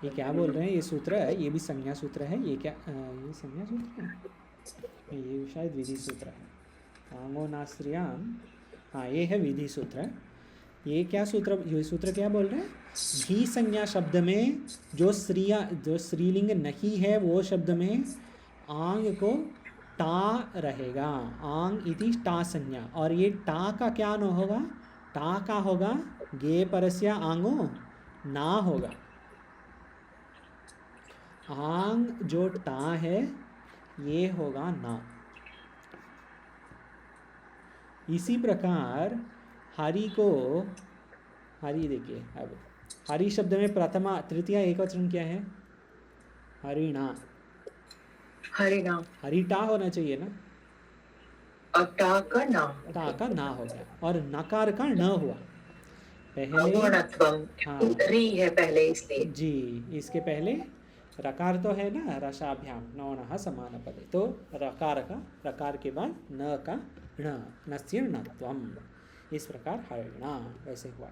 ये क्या बोल रहे हैं? ये सूत्र है, ये भी संज्ञा सूत्र है। ये क्या ये संज्ञा सूत्र है? ये शायद विधि सूत्र है। आंगो नास्त्रियाम, हाँ ये है विधि सूत्र। ये क्या सूत्र, ये सूत्र क्या बोल रहे हैं? घी संज्ञा शब्द में जो स्त्रीलिंग नहीं है, वो शब्द में आंग को टा रहेगा, आंग इति टा संज्ञा। और ये टा का क्या न होगा? टा का होगा गे परस्य आंगो ना होगा। आंग जो टा है ये होगा ना। इसी प्रकार हरि को, हरि देखिए अब हरि शब्द में प्रथमा तृतीया एकवचन क्या है? हरिणा। हरिणा, हरिटा होना चाहिए ना, अब टा का ना, टा का ना हो गया और नकार का न हुआ पहले। अगुणत्वम, हाँ री है पहले इसलिए। जी, इसके पहले रकार तो है ना, रसाभ्याम नौनः समान पदे, तो रकार का, रकार के बाद न का ण, नस्य णत्वम, इस प्रकार हरिणा वैसे हुआ।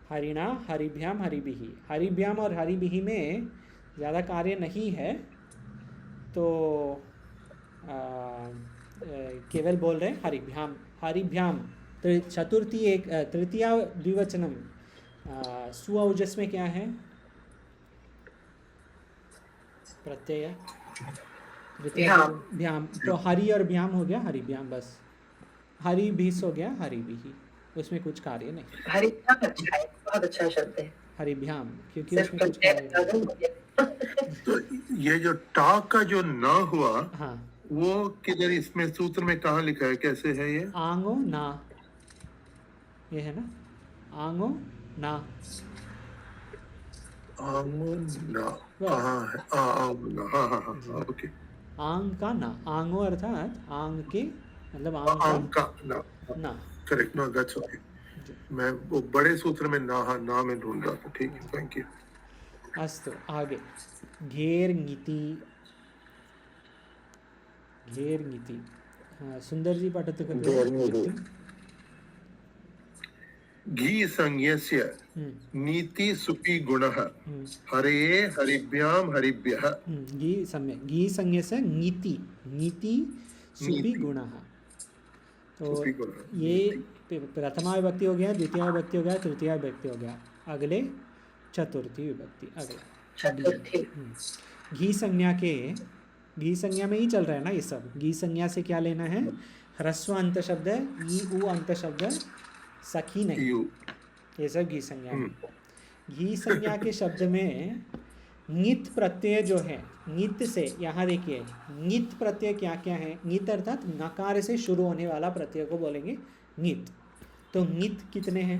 हरिणा हरिभ्याम हरिभिः, हरिभ्याम और हरिभिः में ज़्यादा कार्य नहीं है, तो केवल बोल रहे हैं हरिभ्याम। हरिभ्याम चतुर्थी एक तृतीया द्विवचनम सुऔजस में क्या है? प्रत्यय भ्याम। भ्याम, तो हरि और भ्याम हो गया हरिभ्याम, बस हरि भीस हो गया हरिभिः, उसमें कुछ कार्य नहीं। हरिभ्याम अच्छा है, बहुत अच्छा शब्द है। हरिभ्याम क्योंकि सिर्फ उसमें कुछ कार्य नहीं। प्रत्यय तो ये जो टा का जो ना हुआ, हाँ, वो किधर इसमें सूत्र में कहाँ लिखा है, कैसे है ये? आंगो ना, ये है ना, आंगो ना, आंगो ना कहाँ है? आंगो, हाँ हाँ हाँ हाँ, ओके। आंग का ना, आंगो अर्थात आंग के, मतलब आंग आंग का का ना, ना। Correct, no that's okay. मैं वो बड़े सूत्र में ना, हाँ ना में ढूंढ रहा था, ठीक है, थैंक यू। अस्तु, आगे घेर ङिति, घेर ङिति, हाँ, सुंदर जी पठतु कृपया। घी संज्ञस्य नीति सुपि गुणः हरये हरिभ्याम हरिभ्यः। घी सम्यक्, घी संज्ञा से नीति, नीति सुपि गुणः, तो सुपि गुणः, ये प्रथमा विभक्ति हो गया, द्वितीय विभक्ति हो गया, तृतीय विभक्ति हो गया, अगले चतुर्थी विभक्ति, अगला घी संज्ञा के, घी संज्ञा में ही चल रहा है ना ये सब। घी संज्ञा से क्या लेना है? ह्रस्व अंत शब्द है, ई उ अंत शब्द, सखी नहीं, ये सब घी संज्ञा है। घी संज्ञा के शब्द में ङित प्रत्यय जो है, ङित से, यहाँ देखिए ङित प्रत्यय क्या क्या है? ङित अर्थात नकार से शुरू होने वाला प्रत्यय को बोलेंगे ङित। तो ङित कितने हैं?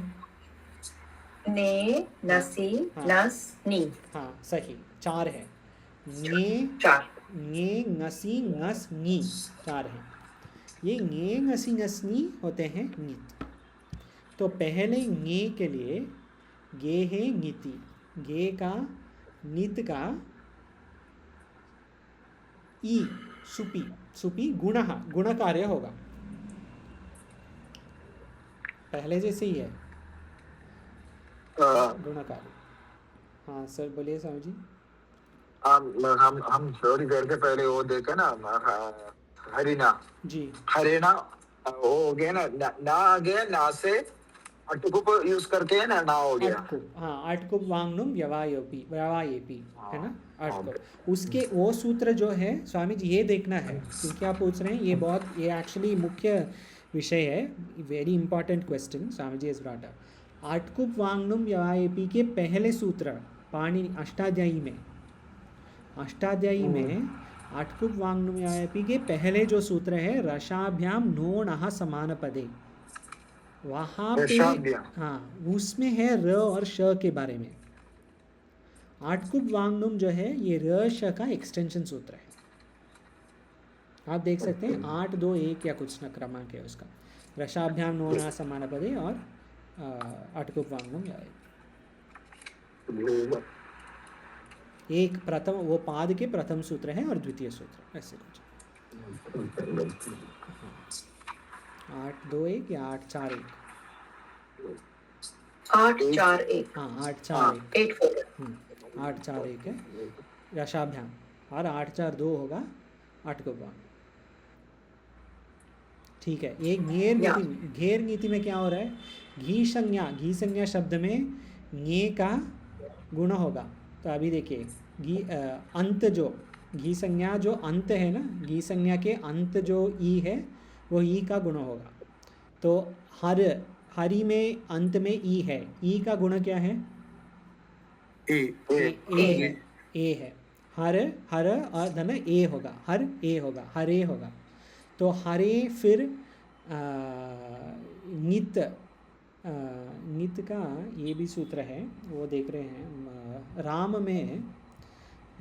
ने, नसी, नस, नी। हाँ सही, 4 है। ङे, चार। ङे, ङसी, ङस, ङी, 4 है। ये ङे, ङसी, ङस, ङी होते हैं ङित। तो पहले ङे के लिए गे है ङिति, गे का ङित का ई सुपी, सुपी गुणः, गुण कार्य होगा, पहले जैसे ही है गुण कार्य। हाँ सर बोलिए स्वामी जी। हम थोड़ी देर के पहले वो देखे ना, हरिना जी, हरिना वो हो गया ना, ना आ गया, ना से अटकुप यूज करके है ना, ना हो गया। अटकुप, हाँ अटकुप वांगनुम व्यवायोपि, व्यवायेपि, है ना अटकुप। उसके वो सूत्र जो है स्वामी जी ये देखना है, क्योंकि आप पूछ रहे हैं, ये बहुत, ये एक्चुअली मुख्य विषय है, very important question Swami ji इस ब्रॉट अप। अटकुप वांगनुम व्यवायेपि के पहले सूत्र पाणिनि अष्टाध्यायी में, अष्टाध्यायी में अटकुप वांगनुम व्यवायेपि के पहले जो सूत्र है रसाभ्याम नो नः समान पदे, वहाँ पे हाँ उसमें है र और श के बारे में। आटकुप वांगनुम जो है ये र श का एक्सटेंशन सूत्र है, आप देख सकते हैं 8 2 1 या कुछ न क्रमांक है उसका। रसाभ्याम नो नः समान पदे और आटकुप वांगनुम एक प्रथम, वो पाद के प्रथम सूत्र है और द्वितीय सूत्र, ऐसे कुछ 8 2 1 या 8 4 1, 8 4 1, हाँ 8 4 1, 8 4, 8 4 1 है रसाभ्याम, और 8 4 2 होगा आटकुप वांग। ठीक है, ये घेर नीति, घेर नीति में क्या हो रहा है? घी संज्ञा, घी संज्ञा शब्द में ङे का गुण होगा। तो अभी देखिए घी अंत, जो घी संज्ञा जो अंत है ना, घी संज्ञा के अंत जो ई है वो ई का गुण होगा। तो हर, हरि में अंत में ई है, ई का गुण क्या है? ए है, ए है। हर, हर और धन ए होगा, हर ए होगा, हरे होगा। तो हरे फिर नित नित का ये भी सूत्र है, वो देख रहे हैं। राम में,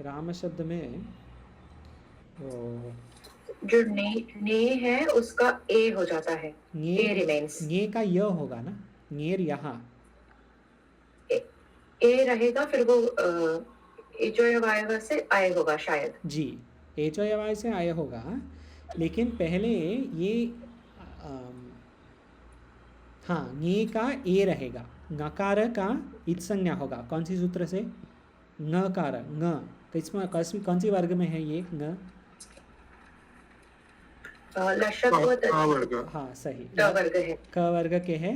राम शब्द में वो जो ने है उसका ए हो जाता है, ए रिमेन्स। ये का य होगा ना, नेर यहाँ ए रहेगा, फिर वो एचोयवाय से आए होगा शायद। जी, एचोयवाय से आए होगा, लेकिन पहले ये हाँ, ये का ए रहेगा, नकार का इत संज्ञा होगा। कौन सी सूत्र से? नकार, न किसमें, कौन सी वर्ग में है ये न? हाँ सही, क वर्ग के है,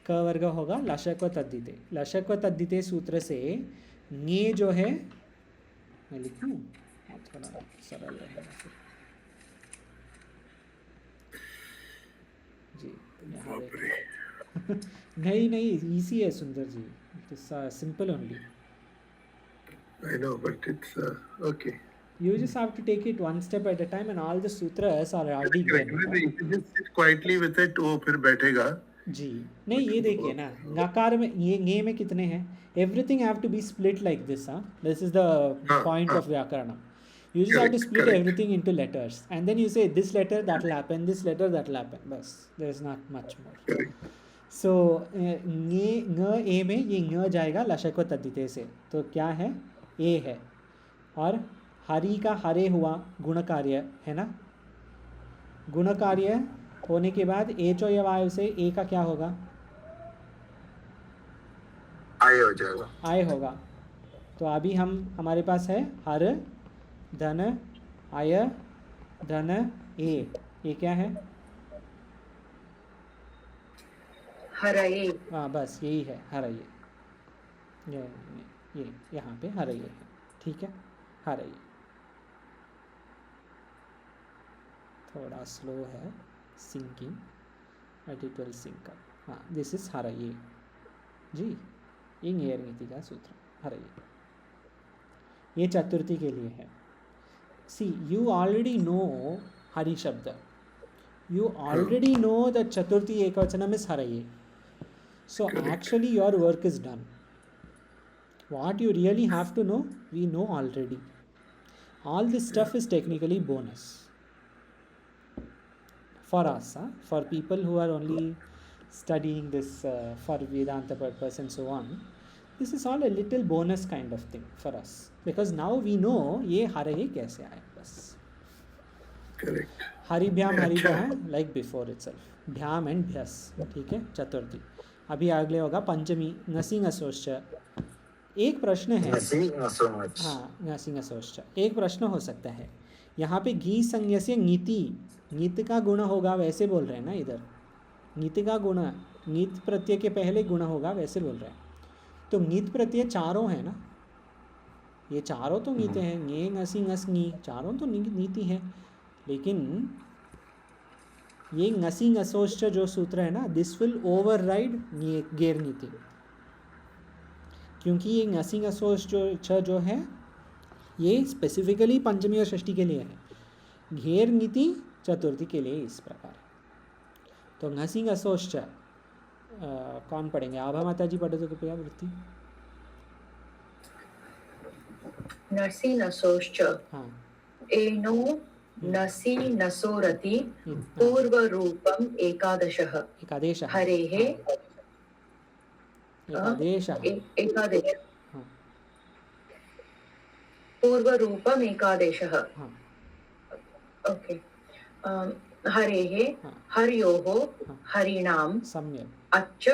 क वर्ग होगा लशक व तद्धिते। लशक व तद्धिते सूत्र से ये जो है, मैं लिखूं थोड़ा सरल रहेगा जी। यहाँ नहीं नहीं, इजी है Sundar ji, simple only. I know, but it's okay. You just have to take it one step at a time, and all the sutras are already given. If you just sit quietly with it, वो फिर बैठेगा जी। नहीं, ये देखिए ना, नकार में ये में कितने हैं? Everything have to be split like this, huh? This is the point of Vyakaranam. You just have to split everything into letters, and then you say this letter that will happen, this letter that will happen. बस, there is not much more. So ये ng ए में ये ng जाएगा लशक व तद्धिते से, तो क्या है? ए है। और हरि का हरे हुआ गुण कार्य है ना, गुण कार्य होने के बाद एचो या वायु से ए का क्या होगा? आय हो जाएगा, आय होगा। तो अभी हमारे पास है हर धन आय धन ए, ये क्या है? हरये। हाँ बस यही है, हरये। ये यहाँ पे हरये है, ठीक है, हरये। थोड़ा स्लो है sinking, but it will sink up. हाँ, दिस इज हरये जी, ये ङेर नीति का सूत्र हरये। ये चतुर्थी के लिए है। सी, यू ऑलरेडी नो हरि शब्द, you already know that chaturthi ekavachanam is haraye, so actually your work is done. What you really have to know, we know already. All this stuff is technically bonus for us, for people who are only studying this for Vedanta purpose and so on. This is all a little bonus kind of thing for us, because now we know ये हरये कैसे आए। बस Correct. हरिभ्याम हरिभ्याम like before itself, भ्याम and भ्यस, ठीक है, चतुर्थी। अभी अगले होगा पंचमी, नसिंग असोश्च। एक प्रश्न है, हाँ, नसिंग असोश्च। एक प्रश्न हो सकता है, यहाँ पे घी संज्ञा से नीति, नीत का गुण होगा वैसे बोल रहे हैं ना इधर, नीति का गुण, नीत प्रत्यय के पहले गुण होगा वैसे बोल रहे हैं। तो नीत प्रत्यय चारों है ना, ये चारों तो नीते हैं, ये नसिंग अस नी, चारों तो नीति है। लेकिन ये नसिंग असोश्च जो सूत्र है ना, दिस विल ओवरराइड घेर नीति, क्योंकि ये नसिंग असोश्च जो है ये स्पेसिफिकली पंचमी और षष्ठी के लिए है, घेर नीति चतुर्थी के लिए इस प्रकार है। तो नसिंग असोश्च कौन पढ़ेंगे? आभा माता जी पढ़े तो कृपया वृत्ति। नसिंग असोश्च, हाँ, एनो नसि नसोरति पूर्व रूपम एकादशः, एकादेशः, हरेः एकादेश, पूर्व रूपम एकादेशः, ओके, हरेः हर्योः हरिणाम सम्यक् अच्छ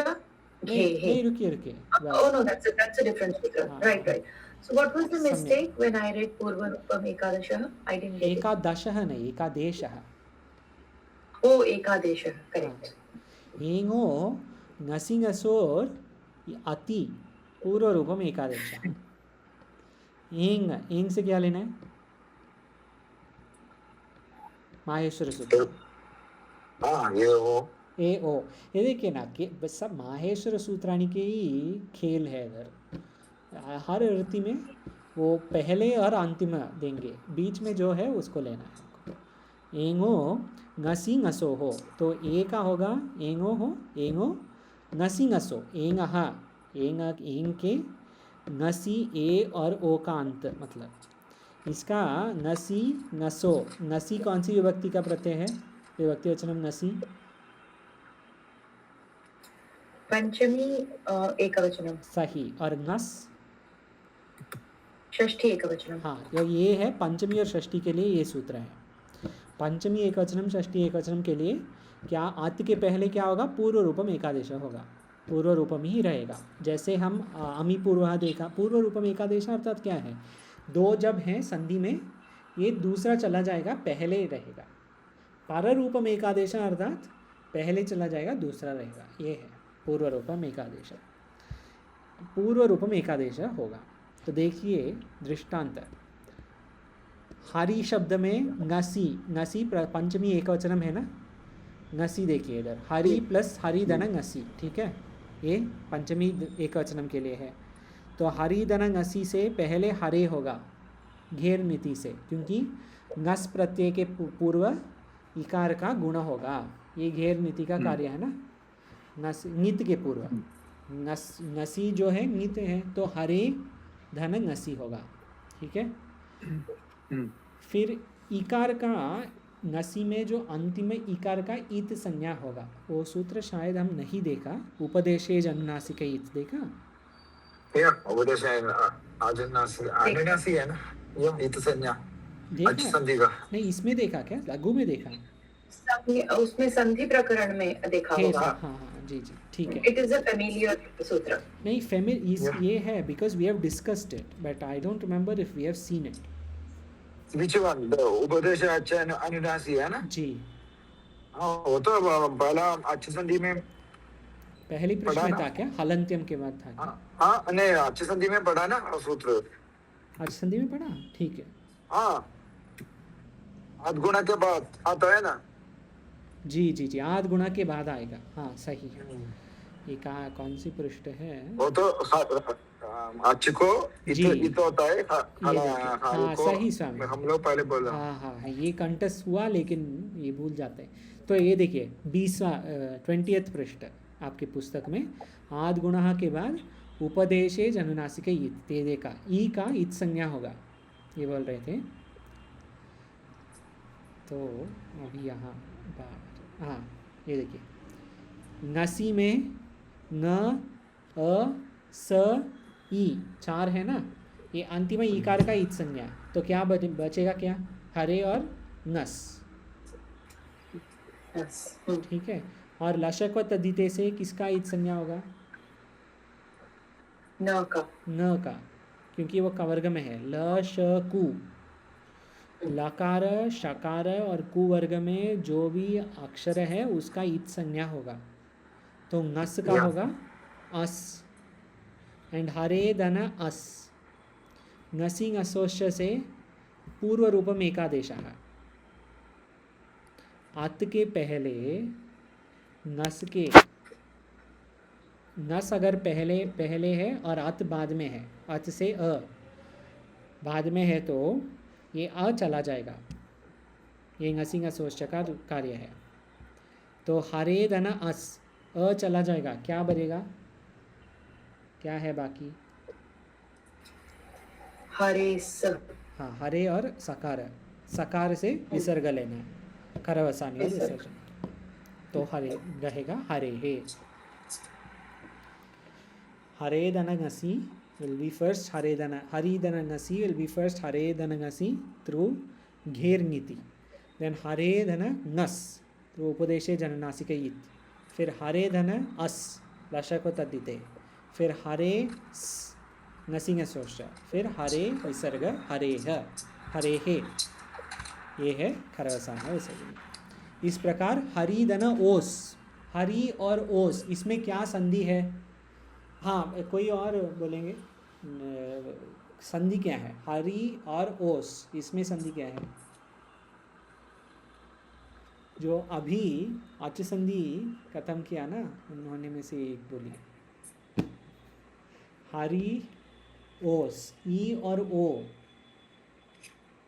घेः। रुकिए Oh no, that's a different sutra. Right. So what was the mistake when I read Purva Rupam Ekadashah? I didn't get it. एकादशः नहीं, एकादेशः। Oh, Ekadeshah, correct. एंगो नसिंग असोर अति पूर्व रूपम एकादशः। एंग से क्या लेना है? माहेश्वर सूत्र। ए ओ, ये देखिए ना कि बस सब माहेश्वर सूत्राणी के ही खेल है इधर। हर वृत्ति में वो पहले और अंतिम देंगे, बीच में जो है उसको लेना है। एंगो ngasi ngaso हो, तो ए का होगा एंगो हो, एंगो ngasi ngaso, एंगहा, एंग के ngasi ए और ओ का अंत, मतलब इसका ngasi ngaso, ngasi कौन सी विभक्ति का प्रत्यय है? विभक्ति वचनम ngasi पंचमी एकवचनम, सही, और ngस षष्ठी एकवचनम। हाँ, ये है पंचमी और षष्ठी के लिए ये सूत्र है। पंचमी एकवचनम षष्ठी एकवचनम के लिए क्या आत के पहले क्या होगा? पूर्व रूपम एकादेश होगा, पूर्व रूपम ही रहेगा। जैसे हम अमी पूर्व देखा, पूर्व रूपम एकादेश अर्थात क्या है? दो जब हैं संधि में, ये दूसरा चला जाएगा पहले रहेगा। पर रूपम एकादेश अर्थात पहले चला जाएगा दूसरा रहेगा, ये है पूर्व रूपम एकादेश। पूर्व रूपम एकादेश होगा। तो देखिए दृष्टांत, हरि शब्द में ngasi, ngasi पंचमी एकवचनम है ना, ngasi देखिए इधर, हरि प्लस हरि धन ngasi, ठीक है, ये पंचमी एकवचनम के लिए है। तो हरि धन ngasi से पहले हरे होगा घेर नीति से, क्योंकि ngस प्रत्यय के पूर्व इकार का गुण होगा, ये घेर नीति का कार्य है ना, ngस नित के पूर्व ngasi जो है नित है, तो हरे धन ngasi होगा, ठीक है। फिर इकार का ngasi में जो अंतिम इकार का इत संज्ञा होगा, वो सूत्र शायद हम नहीं देखा, उपदेशेज अनुनासिक इत देखा, उपदेश अनुनासिक है ना, ये इत संज्ञा अच्छी देखा संधि का। नहीं, इसमें देखा क्या? लघु में देखा उसमें संधि प्रकरण में देखा है? होगा। हाँ हाँ जी जी, ठीक है। इट इज अ फेमिलियर सूत्र। नहीं, ये है because we have discussed it, but I don't remember if we have seen it. Which one? The उपदेश अच्छे अनुनासिक है ना जी, हाँ, वो तो पहला अच्छी संधि में पहली प्रश्न में था क्या? हलंत्यम के बाद था क्या? हाँ नहीं, अच्छी संधि में पढ़ा ना सूत्र। आज संधि में पढ़ा, ठीक है। हाँ, अधगुणा के बाद आता है ना। जी जी जी, आध गुणा के बाद आएगा, हाँ सही है। ये कहाँ, कौन सी पृष्ठ है? वो तो अच्छी को जी। इत होता है, ये देखिए, हाँ सही स्वामी, हम लोग पहले बोल रहे हैं। हाँ हाँ, ये कंटस्ट हुआ लेकिन ये भूल जाते हैं। तो ये देखिए 20th पृष्ठ आपकी पुस्तक में, आद गुणा के बाद उपदेशेज अनुनासिक इत, तेरे का ई का इत संज्ञा होगा, ये बोल रहे थे। तो अभी यहाँ हाँ, ये देखिए ngasi में न अ स ई 4 है ना, ये अंतिम इकार का इत संज्ञा, तो क्या बचेगा? क्या? हरे और नस, ठीक है। और लशक व तद्धिते से किसका इत संज्ञा होगा? न का, क्योंकि वो कवर्ग में है। ल श कु, लकार शकार और कु वर्ग में जो भी अक्षर है उसका इत संज्ञा होगा, तो ngस का होगा अस, एंड हरे धन अस, ngasi ngसोश्च से पूर्व रूपम एकादेश, अत के पहले ngस के, ngस अगर पहले है और अत बाद में है, अत से अ बाद में है, तो ये अ चला जाएगा, ये ngasi ngसोश्च का कार्य है। तो हरे धन अस, अ चला जाएगा, क्या बनेगा? क्या है बाकी? हरे स, हाँ, हरे और सकार, सकार से विसर्ग लेना, करवसानी और विसर्जन, तो हरे रहेगा हरे हे। हरे धन ngasi will be first, Hari धन ngasi will be first हरे धन ngasi through घेर नीति, then हरे धन ngस through उपदेशे जननासिक इत, फिर हरे धन अस लशक व तद्धिते, फिर हरे ngasi ngसोश्च, फिर हरे विसर्ग हरे हे, ये है खरवसाना विसर्जन। इस प्रकार हरि धन ओस, हरि और ओस, इसमें क्या संधि है? हाँ, कोई और बोलेंगे संधि क्या है? हरि और ओस, इसमें संधि क्या है? जो अभी अच संधि खत्म किया ना, उन्होंने में से एक बोली, हरि ओस, ई और ओ,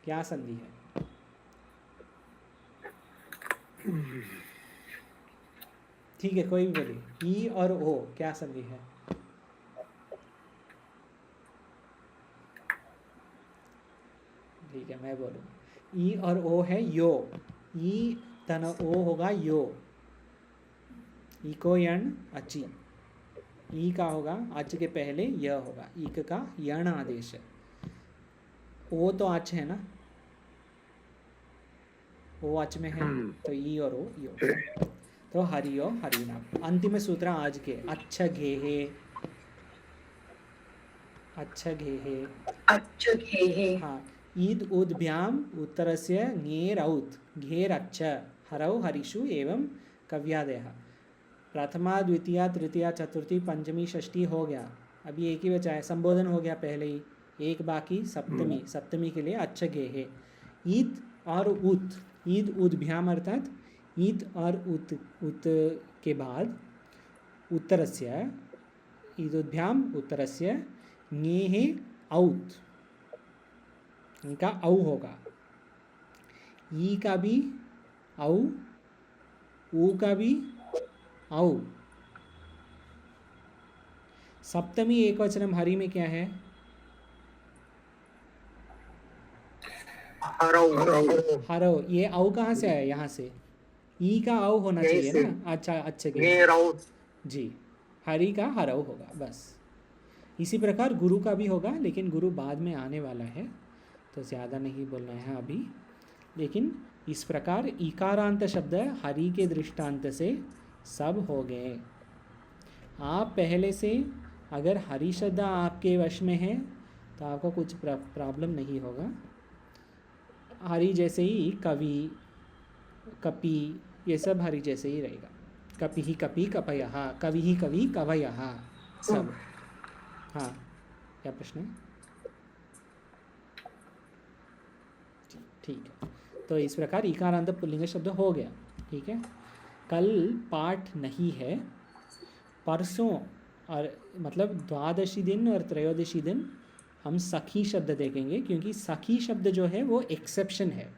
क्या संधि है? ठीक है, कोई भी बोलिए। ई और ओ क्या संधि है? ठीक है, मैं बोलूँ। ई और ओ है यो। ई तन ओ होगा यो। ई को यण अची। ई का होगा अच के पहले य होगा। ईक का यण आदेश है। ओ तो अच है ना, ओ अच में है, तो ई और ओ यो। तो हरियो हरिनाम। अंतिम सूत्र आज के अच्छा घेहे। अच्छा घेहे। अच्छा घेहे। हाँ, ईद उद्भ्याम उत्तरस्य घेर औत। घेर अच्छा हरौ हरिषु एवं कव्यादयः। प्रथमा द्वितीया तृतीया चतुर्थी पंचमी षष्ठी हो गया, अभी एक ही बचा है, संबोधन हो गया पहले ही, एक बाकी सप्तमी। सप्तमी के लिए अच्छा घेहे। ईद और उत। ईद उद्भ्याम अर्थात ईद और उत के बाद उत्तरस्य, ईदुद्भ्याम उत्तरस्य ङेहे औत, इनका औ होगा। ई का भी औ, ऊ का भी औ। सप्तमी एकवचनम हरि में क्या है? हरौ। ये औ कहाँ से आया? यहाँ से। ई का औ होना चाहिए ना। अच्छा अच्छा जी, हरि का हरौ होगा बस। इसी प्रकार गुरु का भी होगा, लेकिन गुरु बाद में आने वाला है तो ज़्यादा नहीं बोलना है अभी। लेकिन इस प्रकार इकारांत शब्द हरि के दृष्टांत से सब हो गए। आप पहले से अगर हरि शब्द आपके वश में है तो आपको कुछ प्रॉब्लम नहीं होगा। हरि जैसे ही कवि, कपि, ये सब हरि जैसे ही रहेगा। कपि ही कपि कपयः, कवि ही कवि कवयः, सब। हाँ, क्या प्रश्न है? ठीक है, तो इस प्रकार इकारांत पुल्लिंग शब्द हो गया। ठीक है, कल पाठ नहीं है, परसों और मतलब द्वादशी दिन और त्रयोदशी दिन हम सखी शब्द देखेंगे, क्योंकि सखी शब्द जो है वो एक्सेप्शन है।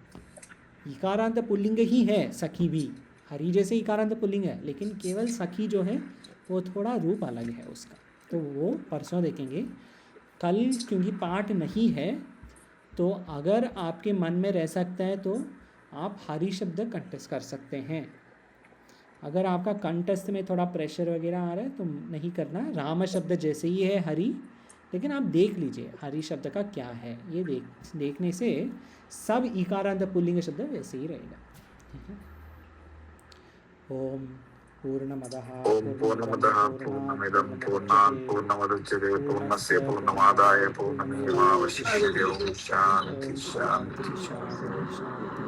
इकारांत पुल्लिंग ही है सखी भी, हरि जैसे इकारांत पुल्लिंग है, लेकिन केवल सखी जो है वो थोड़ा रूप अलग है उसका, तो वो परसों देखेंगे। कल क्योंकि पाठ नहीं है, तो अगर आपके मन में रह सकता है तो आप हरि शब्द कंठस्थ कर सकते हैं। अगर आपका कंठस्थ में थोड़ा प्रेशर वगैरह आ रहा है तो नहीं करना। राम शब्द जैसे ही है हरि, लेकिन आप देख लीजिए हरि शब्द का क्या है, ये देखने से सब इकारांत पुल्लिंग शब्द वैसे ही रहेगा। ठीक है, ओम पूर्णमदः पूर्णमिदं पूर्णात् पूर्णमुदच्यते पूर्णस्य पूर्णमादाय पूर्णमेवावशिष्यते। ओम शांति शांति शांति।